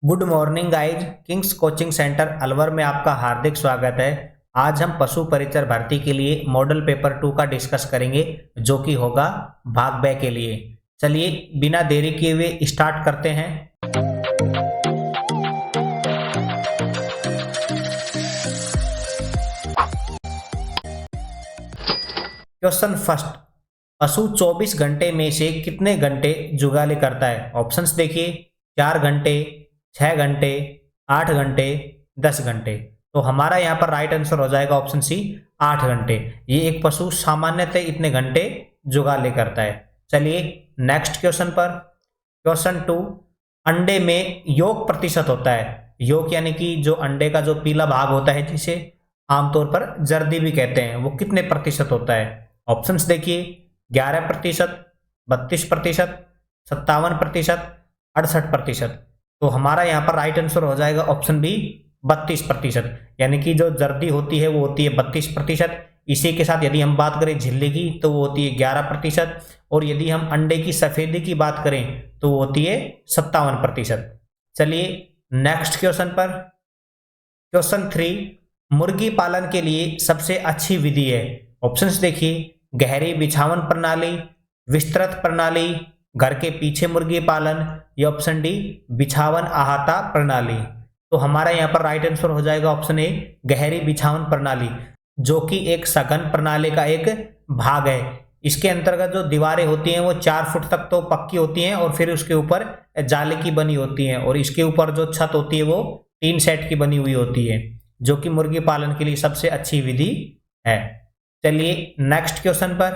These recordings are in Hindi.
Good morning guys. Kings coaching centre Alwar में आपका हार्दिक स्वागत है। आज हम पशु परिचर भर्ती के लिए मॉडल पेपर 2 का डिस्कस करेंगे, जो कि होगा भाग ब के लिए। चलिए बिना देरी किए हुए स्टार्ट करते हैं। क्वेश्चन फर्स्ट, पशु 24 घंटे में से कितने घंटे जुगाली करता है? ऑप्शंस देखिए, 4 घंटे, 6 घंटे, 8 घंटे, 10 घंटे। तो हमारा यहाँ पर राइट आंसर हो जाएगा ऑप्शन सी, 8 घंटे। ये एक पशु सामान्यतः इतने घंटे जुगाली करता है। चलिए नेक्स्ट क्वेश्चन पर। क्वेश्चन 2, अंडे में योग प्रतिशत होता है। योग यानी कि जो अंडे का जो पीला भाग होता है, जिसे आमतौर पर जर्दी भी कहते हैं, वो कितने प्रतिशत होता है? ऑप्शंस देखिए, 11%, 32%, 57%, 68%। तो हमारा यहाँ पर राइट आंसर हो जाएगा ऑप्शन बी, 32%। यानी कि जो जर्दी होती है वो होती है 32%। इसी के साथ यदि हम बात करें झिल्ली की तो वो होती है 11%, और यदि हम अंडे की सफेदी की बात करें तो वो होती है 57%। चलिए नेक्स्ट क्वेश्चन पर। क्वेश्चन 3, मुर्गी पालन के लिए सबसे अच्छी विधि है। ऑप्शंस देखिए, गहरी बिछावन प्रणाली, विस्तृत प्रणाली, घर के पीछे मुर्गी पालन, या ऑप्शन डी बिछावन अहाता प्रणाली। तो हमारा यहाँ पर राइट आंसर हो जाएगा ऑप्शन ए, गहरी बिछावन प्रणाली, जो कि एक सघन प्रणाली का एक भाग है। इसके अंतर्गत जो दीवारें होती हैं वो 4 फुट तक तो पक्की होती हैं, और फिर उसके ऊपर जाली की बनी होती हैं, और इसके ऊपर जो छत होती है वो 3 सेट की बनी हुई होती है, जो कि मुर्गी पालन के लिए सबसे अच्छी विधि है। चलिए नेक्स्ट क्वेश्चन पर।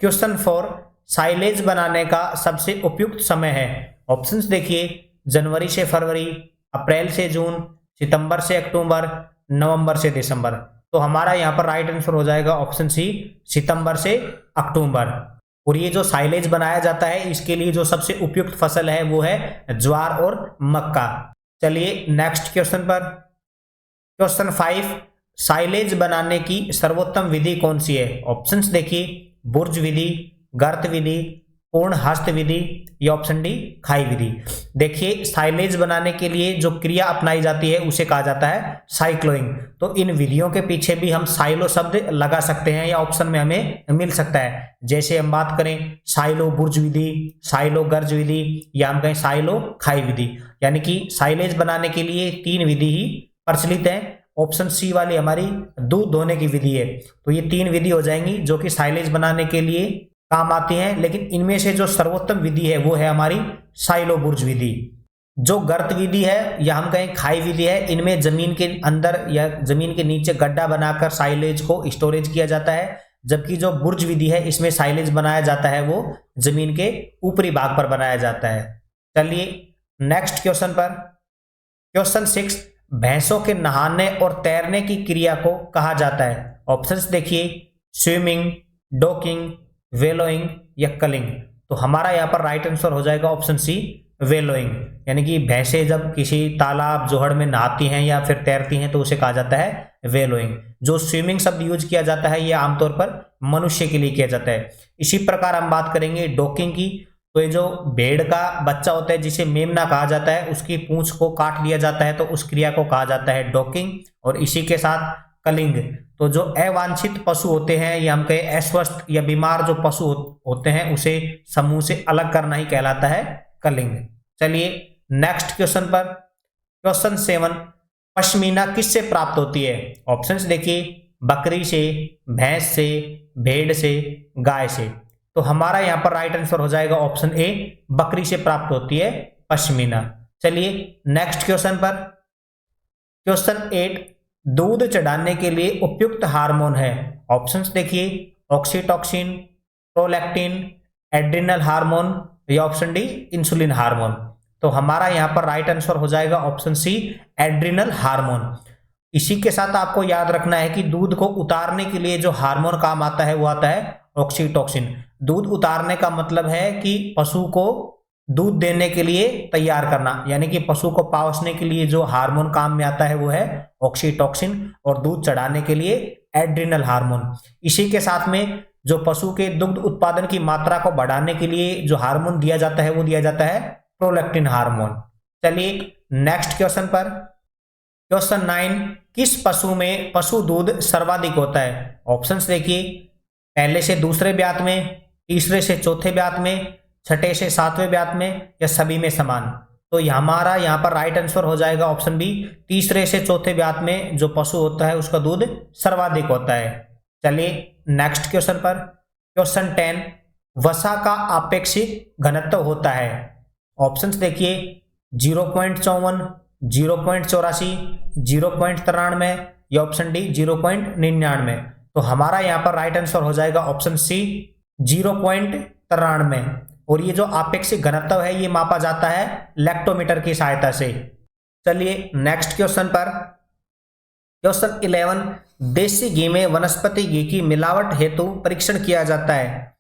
क्वेश्चन 4, साइलेज बनाने का सबसे उपयुक्त समय है। ऑप्शंस देखिए, जनवरी से फरवरी, अप्रैल से जून, सितंबर से अक्टूबर, नवंबर से दिसंबर। तो हमारा यहाँ पर राइट आंसर हो जाएगा ऑप्शन सी, सितंबर से अक्टूबर। और ये जो साइलेज बनाया जाता है, इसके लिए जो सबसे उपयुक्त फसल है वो है ज्वार और मक्का। चलिए नेक्स्ट क्वेश्चन पर। क्वेश्चन 5, साइलेज बनाने की सर्वोत्तम विधि कौन सी है? ऑप्शंस देखिए, बुर्ज विधि, गर्त विधि, पूर्ण हस्त विधि, या ऑप्शन डी खाई विधि। देखिए, साइलेज बनाने के लिए जो क्रिया अपनाई जाती है उसे कहा जाता है साइक्लोइंग। तो इन विधियों के पीछे भी हम साइलो शब्द लगा सकते हैं, या ऑप्शन में हमें मिल सकता है। जैसे हम बात करें साइलो बुर्ज विधि, साइलो गर्ज विधि, या हम कहें साइलो खाई विधि। यानी कि साइलेज बनाने के लिए 3 विधि ही प्रचलित है। ऑप्शन सी वाली हमारी दूध धोने की विधि है। तो ये 3 विधि हो जाएंगी जो कि साइलेज बनाने के लिए काम आती हैं, लेकिन इनमें से जो सर्वोत्तम विधि है वो है हमारी साइलो बुर्ज विधि। जो गर्त विधि है या हम कहें खाई विधि है, इनमें जमीन के अंदर या जमीन के नीचे गड्ढा बनाकर साइलेज को स्टोरेज किया जाता है, जबकि जो बुर्ज विधि है इसमें साइलेज बनाया जाता है वो जमीन के ऊपरी भाग पर बनाया जाता है। चलिए नेक्स्ट क्वेश्चन पर। क्वेश्चन 6, भैंसों के नहाने और तैरने की क्रिया को कहा जाता है। ऑप्शंस देखिए, स्विमिंग, डॉकिंग, वेलोइंग, या कलिंग। तो हमारा यहाँ पर राइट आंसर हो जाएगा ऑप्शन सी, वेलोइंग। यानी कि भैंसे जब किसी तालाब जोहड़ में नहाती हैं या फिर तैरती हैं तो उसे कहा जाता है वेलोइंग। जो स्विमिंग शब्द यूज किया जाता है ये आमतौर पर मनुष्य के लिए किया जाता है। इसी प्रकार हम बात करेंगे डॉकिंग की। तो ये जो भेड़ का बच्चा होता है जिसे मेमना कहा जाता है, उसकी पूंछ को काट लिया जाता है, तो उस क्रिया को कहा जाता है डॉकिंग। और इसी के साथ कलिंग। तो जो अवांछित पशु होते हैं या हम कहें अस्वस्थ या बीमार जो पशु होते हैं उसे समूह से अलग करना ही कहलाता है कलिंग। चलिए नेक्स्ट क्वेश्चन पर। क्वेश्चन 7, पश्मीना किससे प्राप्त होती है? ऑप्शंस देखिए, बकरी से, भैंस से, भेड़ से, गाय से। तो हमारा यहाँ पर राइट आंसर हो जाएगा ऑप्शन ए, बकरी से प्राप्त होती है पश्मीना। चलिए नेक्स्ट क्वेश्चन पर। क्वेश्चन 8, दूध चढ़ाने के लिए उपयुक्त हार्मोन है। ऑप्शंस देखिए, ऑक्सीटॉक्सिन, प्रोलैक्टिन, एड्रिनल हार्मोन, या ऑप्शन डी इंसुलिन हार्मोन। तो हमारा यहाँ पर राइट आंसर हो जाएगा ऑप्शन सी, एड्रिनल हार्मोन। इसी के साथ आपको याद रखना है कि दूध को उतारने के लिए जो हार्मोन काम आता है वो आता है ऑक्सीटॉक्सिन। दूध उतारने का मतलब है कि पशु को दूध देने के लिए तैयार करना, यानी कि पशु को पावसने के लिए जो हार्मोन काम में आता है वो है ऑक्सीटॉक्सिन, और दूध चढ़ाने के लिए एड्रिनल हार्मोन। इसी के साथ में जो पशु के दुग्ध उत्पादन की मात्रा को बढ़ाने के लिए जो हार्मोन दिया जाता है वो दिया जाता है प्रोलैक्टिन हार्मोन। चलिए नेक्स्ट क्वेश्चन पर। क्वेश्चन 9, किस पशु में पशु दूध सर्वाधिक होता है? ऑप्शंस देखिए, पहले से दूसरे ब्यात में, तीसरे से चौथे ब्यात में, छठे से सातवें ब्यात में, या सभी में समान। तो हमारा यहाँ पर राइट आंसर हो जाएगा ऑप्शन बी, तीसरे से चौथे ब्यात में जो पशु होता है उसका दूध सर्वाधिक होता है। चलिए नेक्स्ट क्वेश्चन पर। क्वेश्चन 10, वसा का आपेक्षिक घनत्व होता है? ऑप्शंस देखिए, 0.54, 0.84, 0.93 या ऑप्शन डी 0.99। तो हमारा यहाँ पर राइट आंसर हो जाएगा ऑप्शन सी 0.93। और ये जो आपेक्षिक घनत्व है ये मापा जाता है लैक्टोमीटर की सहायता से। चलिए नेक्स्ट क्वेश्चन पर। क्वेश्चन 11, देसी घी में वनस्पति घी की मिलावट हेतु परीक्षण किया जाता है?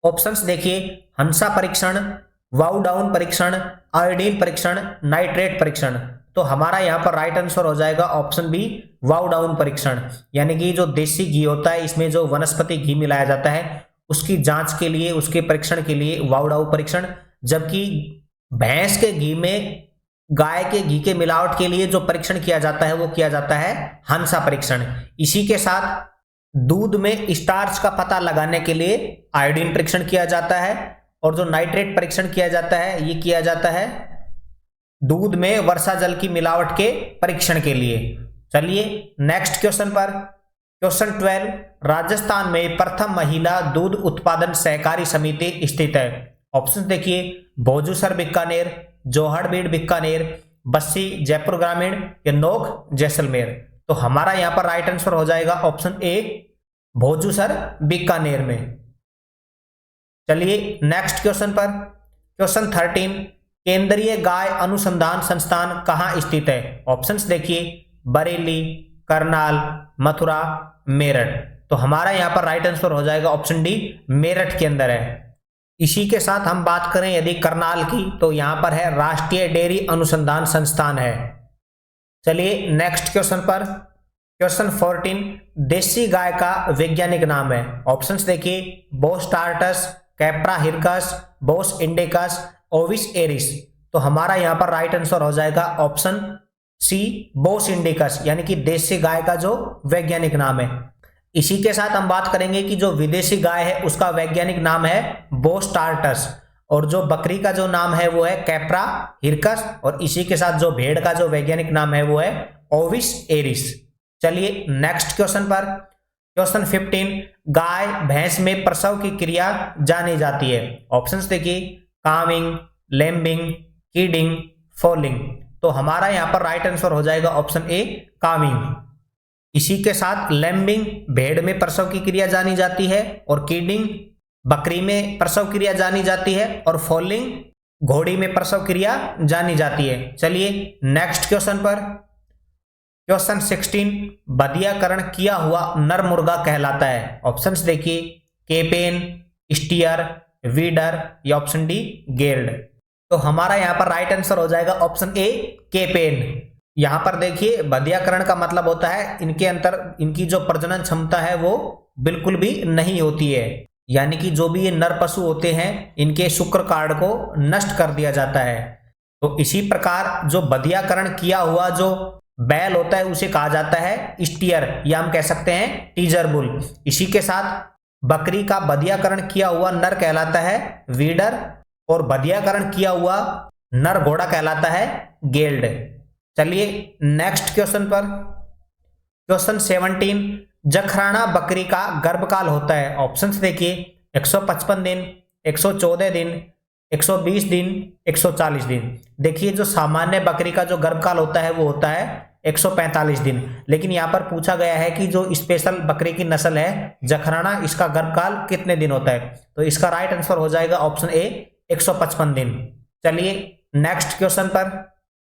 ऑप्शंस देखिए, हंसा परीक्षण, वाउ डाउन परीक्षण, आयोडीन परीक्षण, नाइट्रेट परीक्षण। तो हमारा यहाँ पर राइट आंसर हो जाएगा ऑप्शन बी वाउ डाउन परीक्षण। यानी कि जो देसी घी होता है इसमें जो वनस्पति घी मिलाया जाता है उसकी जांच के लिए, उसके परीक्षण के लिए वाउ डाउन परीक्षण। जबकि भैंस के घी में गाय के घी के मिलावट के लिए जो परीक्षण किया जाता है वो किया जाता है हंसा परीक्षण। इसी के साथ दूध में स्टार्च का पता लगाने के लिए आयोडीन परीक्षण किया जाता है, और जो नाइट्रेट परीक्षण किया जाता है ये किया जाता है दूध में वर्षा जल की मिलावट के परीक्षण के लिए। चलिए नेक्स्ट क्वेश्चन पर। क्वेश्चन 12, राजस्थान में प्रथम महिला दूध उत्पादन सहकारी समिति स्थित है? ऑप्शन देखिए, भोजूसर बीकानेर, जोहड़बीड़ बीकानेर, बस्सी जयपुर ग्रामीण, या नोक जैसलमेर। तो हमारा यहाँ पर राइट आंसर हो जाएगा ऑप्शन ए भोजूसर बीकानेर में। चलिए नेक्स्ट क्वेश्चन पर। क्वेश्चन 13, केंद्रीय गाय अनुसंधान संस्थान कहाँ स्थित है? ऑप्शंस देखिए, बरेली, करनाल, मथुरा, मेरठ। तो हमारा यहाँ पर राइट आंसर हो जाएगा ऑप्शन डी मेरठ के अंदर है। इसी के साथ हम बात करें यदि करनाल की, तो यहाँ पर है राष्ट्रीय डेयरी अनुसंधान संस्थान है। चलिए नेक्स्ट क्वेश्चन पर। क्वेश्चन 14, देसी गाय का वैज्ञानिक नाम है? ऑप्शंस देखिए, Bos taurus, Capra hircus, Bos indicus, Ovis aries. तो हमारा यहाँ पर राइट आंसर हो जाएगा ऑप्शन सी बोस इंडिकस, यानी कि देसी गाय का जो वैज्ञानिक नाम है। इसी के साथ हम बात करेंगे कि जो विदेशी गाय है उसका वैज्ञानिक नाम है बोस टार्टस, और जो बकरी का जो नाम है वो है कैप्रा हिरकस, और इसी के साथ जो भेड़ का जो वैज्ञानिक नाम है वो है ओविस एरिस। चलिए नेक्स्ट क्वेश्चन पर। क्वेश्चन 15, गाय भैंस में प्रसव की क्रिया जानी जाती है? ऑप्शंस देखिए, कामिंग, लैम्बिंग, कीडिंग, फॉलिंग। तो हमारा यहाँ पर राइट आंसर हो जाएगा ऑप्शन ए कामिंग। इसी के साथ लैम्बिंग भेड़ में प्रसव की क्रिया जानी जाती है, और कीडिंग बकरी में प्रसव क्रिया जानी जाती है, और फॉलिंग घोड़ी में प्रसव क्रिया जानी जाती है। चलिए नेक्स्ट क्वेश्चन पर। क्वेश्चन 16, बधियाकरण किया हुआ नर मुर्गा कहलाता है? ऑप्शंस देखिए, केपेन, स्टीयर, वीडर, या ऑप्शन डी गेल्ड। तो हमारा यहाँ पर राइट आंसर हो जाएगा ऑप्शन ए केपेन। यहाँ पर देखिए बधियाकरण का मतलब होता है इनके अंतर इनकी जो प्रजनन क्षमता है वो बिल्कुल भी नहीं होती है, यानी कि जो भी ये नर पशु होते हैं इनके शुक्र कार्ड को नष्ट कर दिया जाता है। तो इसी प्रकार जो बधियाकरण किया हुआ जो बैल होता है उसे कहा जाता है स्टीयर, या हम कह सकते हैं टीजर बुल। इसी के साथ बकरी का बधियाकरण किया हुआ नर कहलाता है वीडर, और बधियाकरण किया हुआ नर घोड़ा कहलाता है गेल्ड। चलिए नेक्स्ट क्वेश्चन पर। क्वेश्चन 17, जखराना बकरी का गर्भकाल होता है? ऑप्शंस देखिए, 155 दिन, 114 दिन, 120 दिन, 140 दिन। देखिए जो सामान्य बकरी का जो गर्भकाल होता है वो होता है 145 दिन, लेकिन यहाँ पर पूछा गया है कि जो स्पेशल बकरी की नस्ल है जखराना, इसका गर्भकाल कितने दिन होता है? तो इसका राइट आंसर हो जाएगा ऑप्शन ए 155 दिन। चलिए नेक्स्ट क्वेश्चन पर।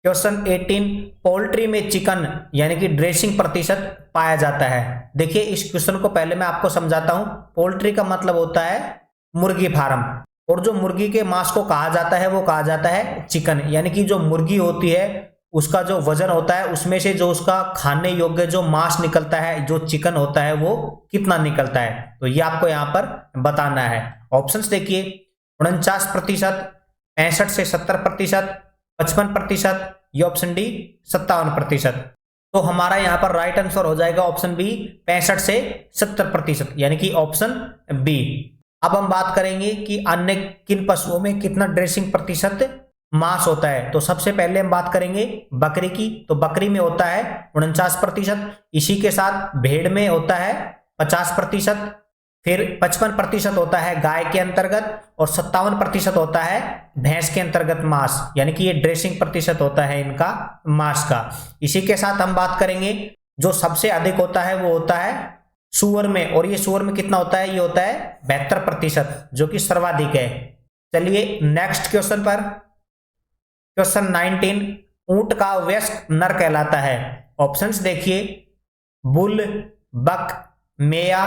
क्वेश्चन 18, पोल्ट्री में चिकन यानी कि ड्रेसिंग प्रतिशत पाया जाता है? देखिए इस क्वेश्चन को पहले मैं आपको समझाता हूं। पोल्ट्री का मतलब होता है मुर्गी फार्म, और जो मुर्गी के मांस को कहा जाता है वो कहा जाता है चिकन, यानी कि जो मुर्गी होती है उसका जो वजन होता है उसमें से जो उसका खाने योग्य जो मांस निकलता है, जो चिकन होता है वो कितना निकलता है, तो ये आपको यहाँ पर बताना है। ऑप्शंस देखिए, 49%, 65 से 70%, 55%, ये ऑप्शन डी 57%। तो हमारा यहाँ पर राइट आंसर हो जाएगा ऑप्शन बी 65 से 70%, यानी कि ऑप्शन बी। अब हम बात करेंगे कि अन्य किन पशुओं में कितना ड्रेसिंग प्रतिशत मांस होता है। तो सबसे पहले हम बात करेंगे बकरी की। तो बकरी में होता है 49%, इसी के साथ भेड़ में होता है 50%, फिर 55% होता है गाय के अंतर्गत, और 57% होता है भैंस के अंतर्गत मांस, यानी कि ये ड्रेसिंग प्रतिशत होता है इनका मांस का। इसी के साथ हम बात करेंगे जो सबसे अधिक होता है वो होता है सूअर में, और ये सूअर में कितना होता है, ये होता है 72%, जो कि सर्वाधिक है। चलिए नेक्स्ट क्वेश्चन पर। क्वेश्चन 19, ऊंट का वयस्क नर कहलाता है। ऑप्शंस देखिए, बुल, बक, मेया,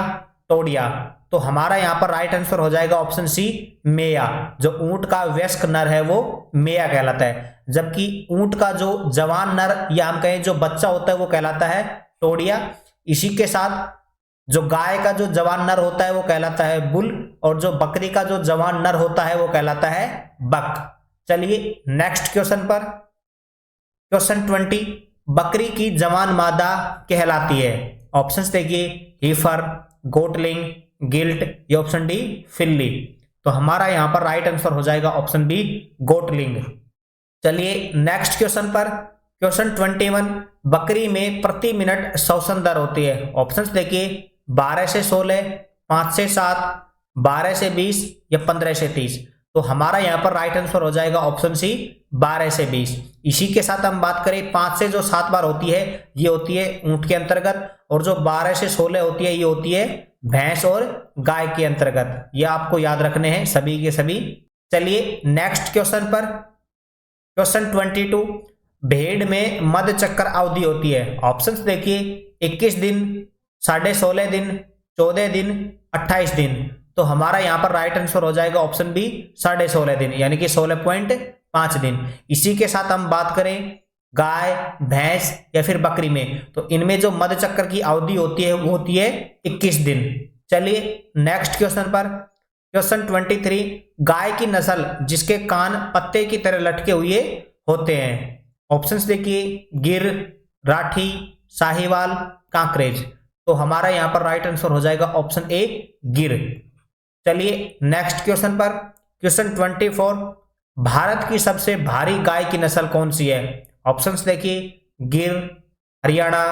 टोडिया। तो हमारा यहां पर राइट आंसर हो जाएगा ऑप्शन सी मेया। जो ऊंट का वयस्क नर है वो मेया कहलाता है, जबकि ऊंट का जो जवान नर या हम कहें जो बच्चा होता है वो कहलाता है टोडिया। इसी के साथ जो गाय का जो जवान नर होता है वो कहलाता है बुल, और जो बकरी का जो जवान नर होता है वो कहलाता है बक। चलिए नेक्स्ट क्वेश्चन पर। क्वेश्चन 20, बकरी की जवान मादा कहलाती है। ऑप्शंस देखिए, हीफर, गोटलिंग, गिल्ट, या ऑप्शन डी फिल्ली। तो हमारा यहां पर राइट आंसर हो जाएगा ऑप्शन बी गोटलिंग। चलिए नेक्स्ट क्वेश्चन पर। क्वेश्चन 21, बकरी में प्रति मिनट श्वसन दर होती है। ऑप्शंस देखिए, 12 से 16, 5 से 7, 12 से 20, या 15 से 30। तो हमारा यहां पर राइट आंसर हो जाएगा ऑप्शन सी 12 से 20। इसी के साथ हम बात करें 5 से जो 7 बार होती है ये होती है ऊंट के अंतर्गत, और जो 12 से 16 होती है ये होती है भैंस और गाय के अंतर्गत। ये आपको याद रखने हैं सभी के सभी। चलिए नेक्स्ट क्वेश्चन पर। क्वेश्चन 22, भेड़ में मध्य चक्कर अवधि होती है। ऑप्शंस देखिए, 21 दिन, 16.5 दिन, 14 दिन, 28 दिन। तो हमारा यहां पर राइट आंसर हो जाएगा ऑप्शन बी 16.5 दिन, यानी कि 16.5 दिन। इसी के साथ हम बात करें गाय, भैंस या फिर बकरी में, तो इनमें जो मध्य चक्कर की अवधि होती है वो होती है 21 दिन। चलिए नेक्स्ट क्वेश्चन पर। क्वेश्चन 23, गाय की नस्ल जिसके कान पत्ते की तरह लटके हुए होते हैं। ऑप्शंस देखिए, गिर, राठी, साहिवाल, कांकरेज। तो हमारा यहां पर राइट आंसर हो जाएगा ऑप्शन ए गिर। चलिए नेक्स्ट क्वेश्चन पर। क्वेश्चन 24, भारत की सबसे भारी गाय की नस्ल कौन सी है। ऑप्शंस देखिए, गिर, हरियाणा,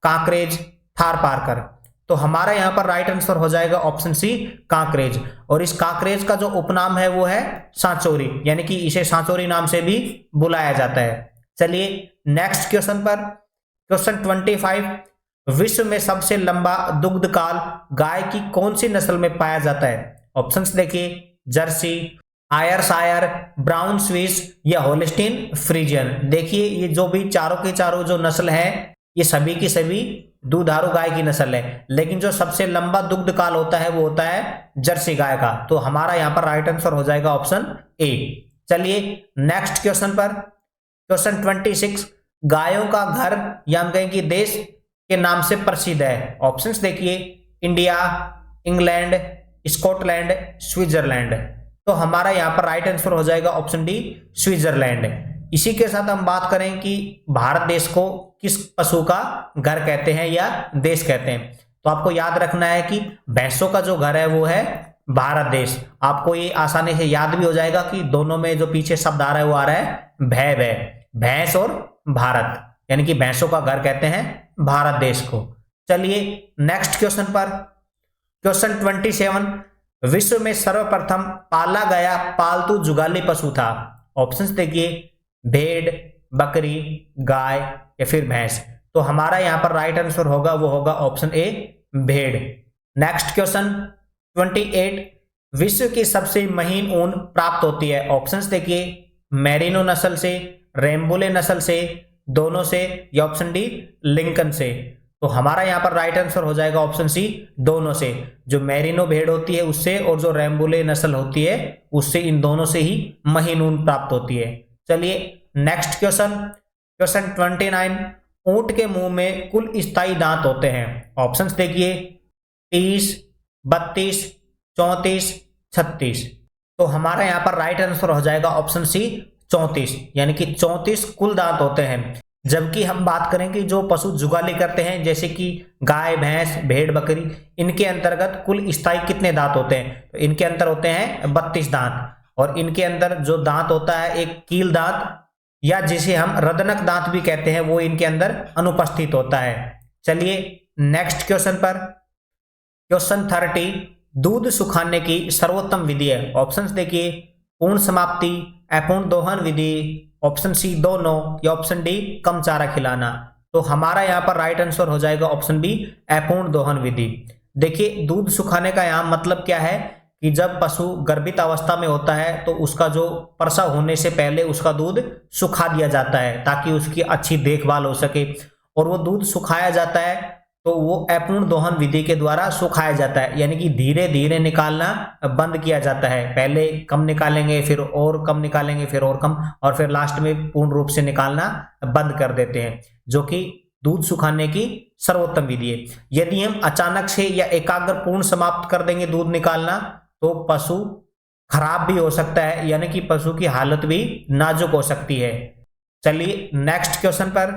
कांकरेज, थार पारकर। तो हमारा यहां पर राइट आंसर हो जाएगा ऑप्शन सी कांकरेज, और इस कांकरेज का जो उपनाम है वो है सांचोरी, यानी कि इसे सांचोरी नाम से भी बुलाया जाता है। चलिए नेक्स्ट क्वेश्चन पर। क्वेश्चन 25, विश्व में सबसे लंबा दुग्ध काल गाय की कौन सी नस्ल में पाया जाता है। ऑप्शंस देखिए, जर्सी, आयरशायर, ब्राउन स्विस, या होल्स्टीन फ्रीजियन। देखिए ये जो भी चारों के चारों जो नस्ल है ये सभी की सभी दुधारू गाय की नस्ल है, लेकिन जो सबसे लंबा दुग्ध काल होता है वो होता है जर्सी गाय का। तो हमारा यहां पर राइट आंसर हो जाएगा ऑप्शन ए। चलिए नेक्स्ट क्वेश्चन पर। क्वेश्चन 26, गायों का घर या हम कहें कि देश के नाम से प्रसिद्ध है। ऑप्शंस देखिए, इंडिया, इंग्लैंड, स्कॉटलैंड, स्विट्जरलैंड। तो हमारा यहां पर राइट आंसर हो जाएगा ऑप्शन डी स्विट्जरलैंड। इसी के साथ हम बात करें कि भारत देश को किस पशु का घर कहते हैं या देश कहते हैं। तो आपको याद रखना है कि भैंसों का जो घर है वो है भारत देश। आपको ये आसानी से याद भी हो जाएगा कि दोनों में जो पीछे शब्द आ रहा है वो आ रहा है भय भय, भैंस और भारत, यानी कि भैंसों का घर कहते हैं भारत देश को। चलिए नेक्स्ट क्वेश्चन पर। क्वेश्चन 27, विश्व में सर्वप्रथम पाला गया पालतू जुगाली पशु था। ऑप्शंस देखिए, भेड़, बकरी, गाय, या फिर भैंस। तो हमारा यहां पर राइट आंसर होगा वो होगा ऑप्शन ए भेड़। नेक्स्ट क्वेश्चन 28, विश्व की सबसे महीन ऊन प्राप्त होती है। ऑप्शंस देखिए, मैरिनो नस्ल से, रेम्बुले नस्ल से, दोनों से, या ऑप्शन डी लिंकन से। तो हमारा यहां पर राइट आंसर हो जाएगा ऑप्शन सी दोनों से। जो मैरिनो भेड़ होती है उससे और जो रेम्बुले नस्ल होती है उससे, इन दोनों से ही महीन ऊन प्राप्त होती है। चलिए नेक्स्ट क्वेश्चन। क्वेश्चन 29, ऊंट के मुंह में कुल स्थायी दांत होते हैं। ऑप्शंस देखिए, 30, 32, 34, 36। तो हमारा यहां पर राइट आंसर हो जाएगा ऑप्शन सी 34, यानी कि 34 कुल दांत होते हैं। जबकि हम बात करें कि जो पशु जुगाली करते हैं जैसे कि गाय, भैंस, भेड़, बकरी, इनके अंतर्गत कुल स्थायी कितने दांत होते हैं? तो इनके अंदर होते हैं 32 दांत। और इनके अंदर जो दांत होता है एक कील दांत या जिसे हम रदनक दांत भी कहते हैं, वो इनके अंदर अनुपस्थित होता है। चलिए नेक्स्ट क्वेश्चन पर। क्वेश्चन 30, दूध सुखाने की सर्वोत्तम विधि है। ऑप्शंस देखिए, पूर्ण समाप्ति, अपूर्ण दोहन विधि, ऑप्शन सी दोनों, या ऑप्शन डी कम चारा खिलाना। तो हमारा यहाँ पर राइट आंसर हो जाएगा ऑप्शन बी, अपूर्ण दोहन विधि। देखिए दूध सुखाने का यहाँ मतलब क्या है कि जब पशु गर्भित अवस्था में होता है तो उसका जो प्रसव होने से पहले उसका दूध सुखा दिया जाता है ताकि उसकी अच्छी देखभाल हो सके। और वो दूध सुखाया जाता है तो वो अपूर्ण दोहन विधि के द्वारा सुखाया जाता है, यानी कि धीरे धीरे निकालना बंद किया जाता है। पहले कम निकालेंगे, फिर और कम निकालेंगे, फिर और कम, और फिर लास्ट में पूर्ण रूप से निकालना बंद कर देते हैं, जो कि दूध सुखाने की सर्वोत्तम विधि है। यदि हम अचानक से या एकाग्र पूर्ण समाप्त कर देंगे दूध निकालना तो पशु खराब भी हो सकता है, यानी कि पशु की हालत भी नाजुक हो सकती है। चलिए नेक्स्ट क्वेश्चन पर।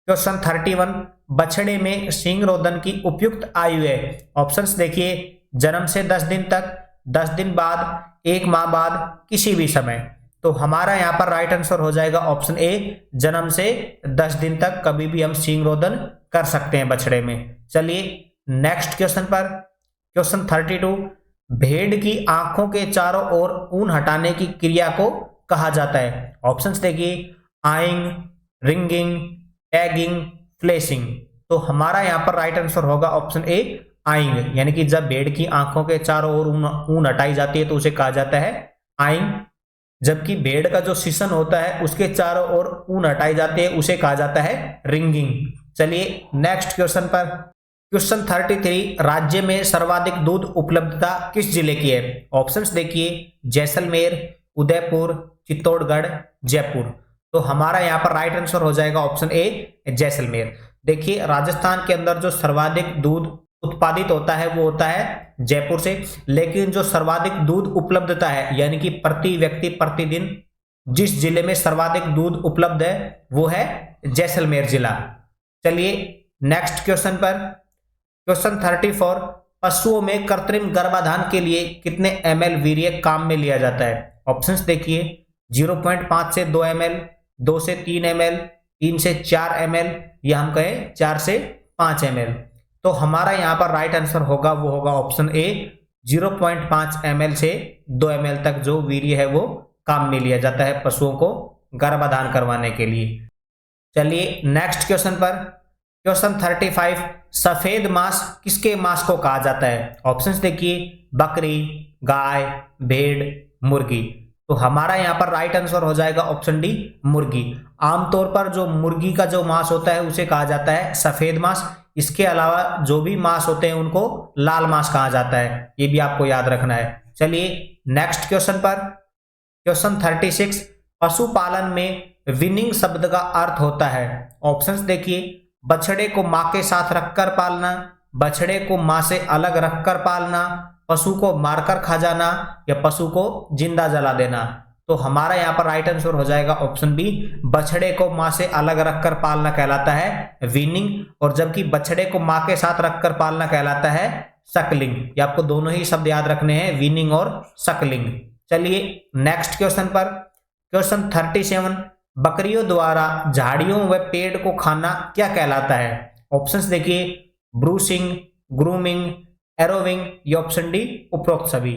क्वेश्चन 31, बछड़े में सींग रोदन की उपयुक्त आयु है। ऑप्शंस देखिए, जन्म से 10 दिन तक, 10 दिन बाद, 1 माह बाद, किसी भी समय। तो हमारा यहाँ पर राइट आंसर हो जाएगा ऑप्शन ए, जन्म से 10 दिन तक कभी भी हम सींग रोदन कर सकते हैं बछड़े में। चलिए नेक्स्ट क्वेश्चन पर। क्वेश्चन 32, भेड़ की आंखों के चारों ओर ऊन हटाने की क्रिया को कहा जाता है। ऑप्शंस देखिए, आइंग, रिंगिंग, टैगिंग, फ्लैशिंग। तो हमारा यहाँ पर राइट आंसर होगा ऑप्शन ए, आइंग, यानी कि जब भेड़ की आंखों के चारों ओर ऊन हटाई जाती है तो उसे कहा जाता है आइंग। जबकि भेड़ का जो शिशन होता है उसके चारों ओर ऊन हटाई जाती है उसे कहा जाता है रिंगिंग। चलिए नेक्स्ट क्वेश्चन पर। क्वेश्चन 33, राज्य में सर्वाधिक दूध उपलब्धता किस जिले की है। ऑप्शंस देखिए, जैसलमेर, उदयपुर, चित्तौड़गढ़, जयपुर। तो हमारा यहाँ पर राइट आंसर हो जाएगा ऑप्शन ए, जैसलमेर। देखिए राजस्थान के अंदर जो सर्वाधिक दूध उत्पादित होता है वो होता है जयपुर से, लेकिन जो सर्वाधिक दूध उपलब्धता है यानी कि प्रति व्यक्ति प्रतिदिन जिस जिले में सर्वाधिक दूध उपलब्ध है वो है जैसलमेर जिला। चलिए नेक्स्ट क्वेश्चन पर। क्वेश्चन 34, पशुओं में कृत्रिम गर्भाधान के लिए कितने ml वीर्य काम में लिया जाता है। ऑप्शंस देखिए, 0.5 से 2 ml, 2 से 3 ml, 3 से 4 ml, या हम कहें 4 से 5 ml। तो हमारा यहाँ पर राइट आंसर होगा वो होगा ऑप्शन ए, 0.5 ml से 2 ml तक जो वीर्य है वो काम में लिया जाता है पशुओं को गर्भाधान करवाने के लिए। चलिए नेक्स्ट क्वेश्चन पर। क्वेश्चन 35, सफेद मांस किसके मांस को कहा जाता है। ऑप्शंस देखिए, बकरी, गाय, भेड़, मुर्गी। तो हमारा यहाँ पर राइट आंसर हो जाएगा ऑप्शन डी, मुर्गी। आमतौर पर जो मुर्गी का जो मांस होता है उसे कहा जाता है सफेद मांस। इसके अलावा जो भी मांस होते हैं उनको लाल मांस कहा जाता है, ये भी आपको याद रखना है। चलिए नेक्स्ट क्वेश्चन पर। क्वेश्चन 36, पशुपालन में विनिंग शब्द का अर्थ होता है। ऑप्शंस देखिए, बछड़े को मां के साथ रखकर पालना, बछड़े को मां से अलग रखकर पालना, पशु को मारकर खा जाना, या पशु को जिंदा जला देना। तो हमारा यहाँ पर राइट आंसर हो जाएगा ऑप्शन बी, बछड़े को मां से अलग रखकर पालना कहलाता है वीनिंग, और जबकि बछड़े को मां के साथ रखकर पालना कहलाता है सकलिंग। ये आपको दोनों ही शब्द याद रखने हैं, वीनिंग और सकलिंग। चलिए नेक्स्ट क्वेश्चन पर। क्वेश्चन 37, बकरियों द्वारा झाड़ियों व पेड़ को खाना क्या कहलाता है। ऑप्शंस देखिए, ब्रूसिंग, ग्रूमिंग, एरोविंग, या ऑप्शन डी उपरोक्त सभी।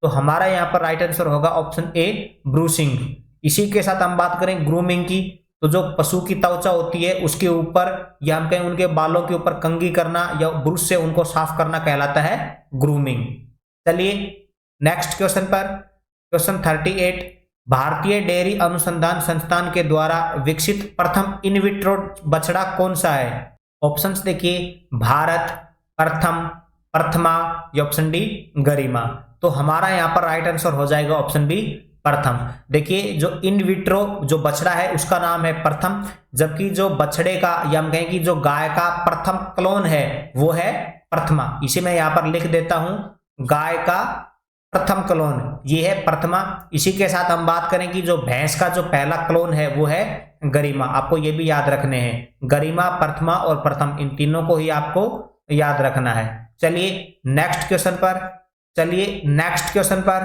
तो हमारा यहाँ पर राइट आंसर होगा ऑप्शन ए, ब्रूसिंग। इसी के साथ हम बात करें ग्रूमिंग की, तो जो पशु की त्वचा होती है उसके ऊपर या हम कहें उनके बालों के ऊपर कंघी करना या ब्रश से उनको साफ करना कहलाता है ग्रूमिंग। चलिए नेक्स्ट क्वेश्चन पर। क्वेश्चन 38, भारतीय डेयरी अनुसंधान संस्थान के द्वारा विकसित प्रथम इन विट्रो बछड़ा कौन सा है। ऑप्शंस देखिए, भारत, प्रथम, प्रथमा, या ऑप्शन डी गरिमा। तो हमारा यहाँ पर राइट आंसर हो जाएगा ऑप्शन बी, प्रथम। देखिए जो इन विट्रो जो बछड़ा है उसका नाम है प्रथम, जबकि जो बछड़े का या हम कहें कि जो गाय का प्रथम क्लोन है वो है प्रथमा। इसे मैं यहाँ पर लिख देता हूं, गाय का प्रथम क्लोन, ये है प्रथमा। इसी के साथ हम बात करें कि जो भैंस का जो पहला क्लोन है वो है गरिमा। आपको ये भी याद रखने हैं, गरिमा, प्रथमा और प्रथम, इन तीनों को ही आपको याद रखना है। चलिए नेक्स्ट क्वेश्चन पर,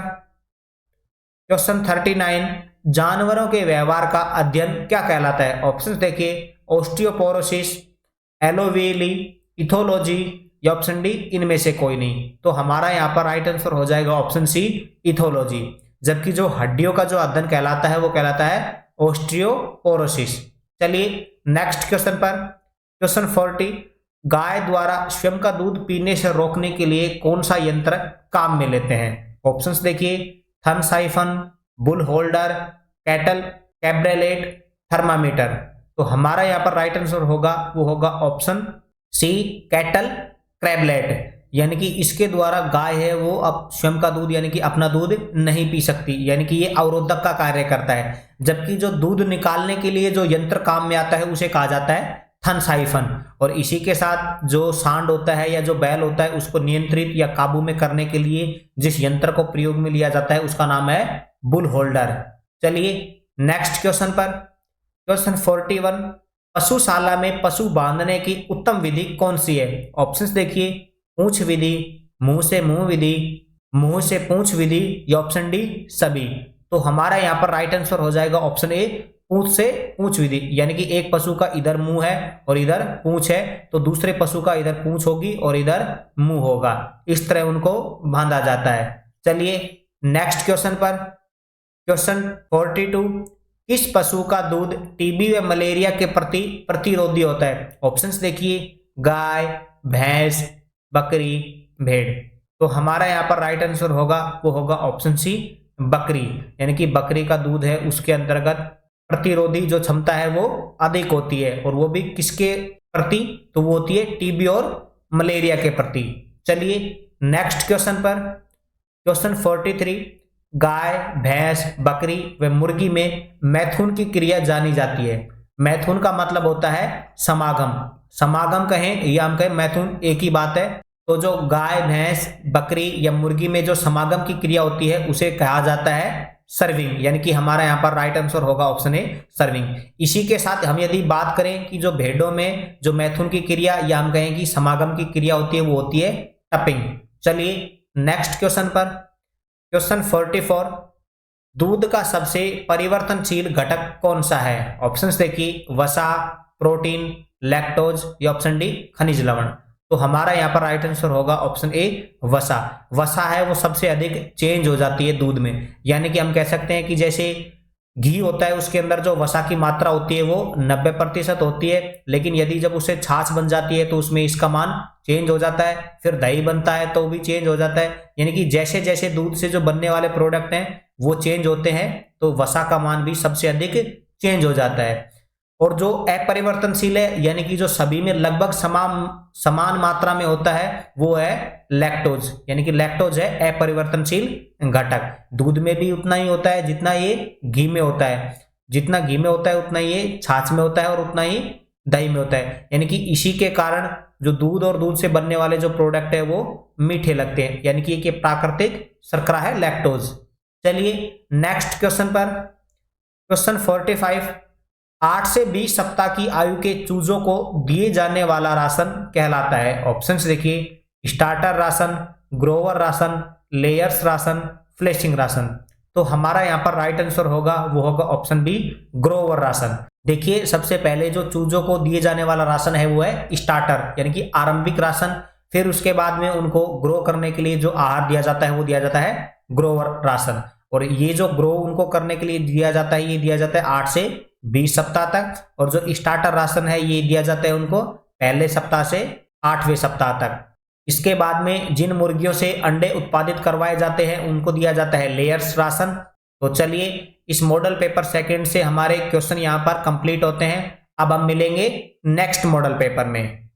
क्वेश्चन 39, जानवरों के व्यवहार का अध्ययन क्या कहलाता है? ऑप्शंस देखिए, ओस्टियोपोरोसिस, एलोवेली, इथोलॉजी या ऑप्शन डी इनमें से कोई नहीं। तो हमारा यहाँ पर राइट आंसर हो जाएगा ऑप्शन सी, इथोलॉजी। जबकि जो हड्डियों का जो अध्ययन कहलाता है वो कहलाता है ओस्टियोपोरोसिस। चलिए नेक्स्ट क्वेश्चन पर, क्वेश्चन 40, गाय द्वारा स्वयं का दूध पीने से रोकने के लिए कौन सा यंत्र काम में लेते हैं? ऑप्शंस देखिए, थन साइफन, बुल होल्डर, कैटल कैब्रेलेट, थर्मामीटर। तो हमारा यहाँ पर राइट आंसर होगा वो होगा ऑप्शन सी, कैटल क्रैबलेट। यानी कि इसके द्वारा गाय है वो अब स्वयं का दूध यानी कि अपना दूध नहीं पी सकती, यानी कि ये अवरोधक का कार्य करता है। जबकि जो दूध निकालने के लिए जो यंत्र काम में आता है उसे कहा जाता है थन साइफन। और इसी के साथ जो सांड होता है या जो बैल होता है उसको नियंत्रित या काबू में करने के लिए जिस यंत्र को प्रयोग में लिया जाता है उसका नाम है बुल होल्डर। चलिए नेक्स्ट क्वेश्चन पर, क्वेश्चन 41, पशुशाला में पशु बांधने की उत्तम विधि कौन सी है? ऑप्शंस देखिए, पूंछ विधि, मुंह से मुंह विधि, मुंह से पूंछ विधि या ऑप्शन डी सभी। तो हमारा यहाँ पर राइट आंसर हो जाएगा ऑप्शन ए, पूंछ से पूंछ विधि। यानी कि एक पशु का इधर मुंह है और इधर पूंछ है, तो दूसरे पशु का इधर पूंछ होगी और इधर मुंह होगा, इस तरह उनको बांधा जाता है। चलिए नेक्स्ट क्वेश्चन पर, क्वेश्चन 42, किस पशु का दूध टीबी व मलेरिया के प्रति प्रतिरोधी होता है? ऑप्शंस देखिए, गाय, भैंस, बकरी, भेड़। तो हमारा यहाँ पर राइट आंसर होगा वो होगा ऑप्शन सी, बकरी। यानी कि बकरी का दूध है उसके अंतर्गत प्रतिरोधी जो क्षमता है वो अधिक होती है, और वो भी किसके प्रति? तो वो होती है टीबी और मलेरिया के प्रति। चलिए नेक्स्ट क्वेश्चन पर, क्वेश्चन 43, गाय, भैंस, बकरी व मुर्गी में मैथुन की क्रिया जानी जाती है। मैथुन का मतलब होता है समागम, समागम कहें या हम कहें मैथुन एक ही बात है। तो जो गाय, भैंस, बकरी या मुर्गी में जो समागम की क्रिया होती है उसे कहा जाता है सर्विंग। यानी कि हमारा यहाँ पर राइट आंसर होगा ऑप्शन ए, सर्विंग। इसी के साथ हम यदि बात करें कि जो भेड़ों में जो मैथुन की क्रिया या हम कहें कि समागम की क्रिया होती है वो होती है टपिंग। चलिए नेक्स्ट क्वेश्चन पर, क्वेश्चन 44, दूध का सबसे परिवर्तनशील घटक कौन सा है? ऑप्शंस देखिए, वसा, प्रोटीन, लैक्टोज या ऑप्शन डी खनिज लवण। तो हमारा यहाँ पर राइट आंसर होगा ऑप्शन ए, वसा। वसा है वो सबसे अधिक चेंज हो जाती है दूध में। यानी कि हम कह सकते हैं कि जैसे घी होता है उसके अंदर जो वसा की मात्रा होती है वो 90% होती है, लेकिन यदि जब उसे छाछ बन जाती है तो उसमें इसका मान चेंज हो जाता है। फिर दही बनता है तो भी चेंज हो जाता है। यानी कि जैसे जैसे दूध से जो बनने वाले प्रोडक्ट हैं वो चेंज होते हैं तो वसा का मान भी सबसे अधिक चेंज हो जाता है। और जो अपरिवर्तनशील है यानी कि जो सभी में लगभग समान मात्रा में होता है वो है लैक्टोज। यानी कि लैक्टोज है अपरिवर्तनशील घटक। दूध में भी उतना ही होता है जितना ये घी में होता है, जितना घी में होता है उतना ये छाछ में होता है और उतना ही दही में होता है। यानी कि इसी के कारण जो दूध और दूध से बनने वाले जो प्रोडक्ट है वो मीठे लगते हैं। यानी कि ये प्राकृतिक शर्करा है लैक्टोज। चलिए नेक्स्ट क्वेश्चन पर, क्वेश्चन 45, 8 से 20 सप्ताह की आयु के चूजों को दिए जाने वाला राशन कहलाता है। ऑप्शंस देखिए, starter ration, grower ration, layers ration, flushing ration. तो हमारा यहाँ पर राइट आंसर होगा वो होगा ऑप्शन बी, ग्रोवर राशन। देखिए सबसे पहले जो चूजों को दिए जाने वाला राशन है वो है स्टार्टर यानी कि आरंभिक राशन। फिर उसके बाद में उनको ग्रो करने के लिए जो आहार दिया जाता है वो दिया जाता है ग्रोवर राशन। और ये जो ग्रो उनको करने के लिए दिया जाता है ये दिया जाता है 8 से 20 सप्ताह तक। और जो स्टार्टर राशन है ये दिया जाता है उनको पहले सप्ताह से 8वें सप्ताह तक। इसके बाद में जिन मुर्गियों से अंडे उत्पादित करवाए जाते हैं उनको दिया जाता है लेयर्स राशन। तो चलिए इस मॉडल पेपर सेकंड से हमारे क्वेश्चन यहाँ पर कंप्लीट होते हैं। अब हम मिलेंगे नेक्स्ट मॉडल पेपर में।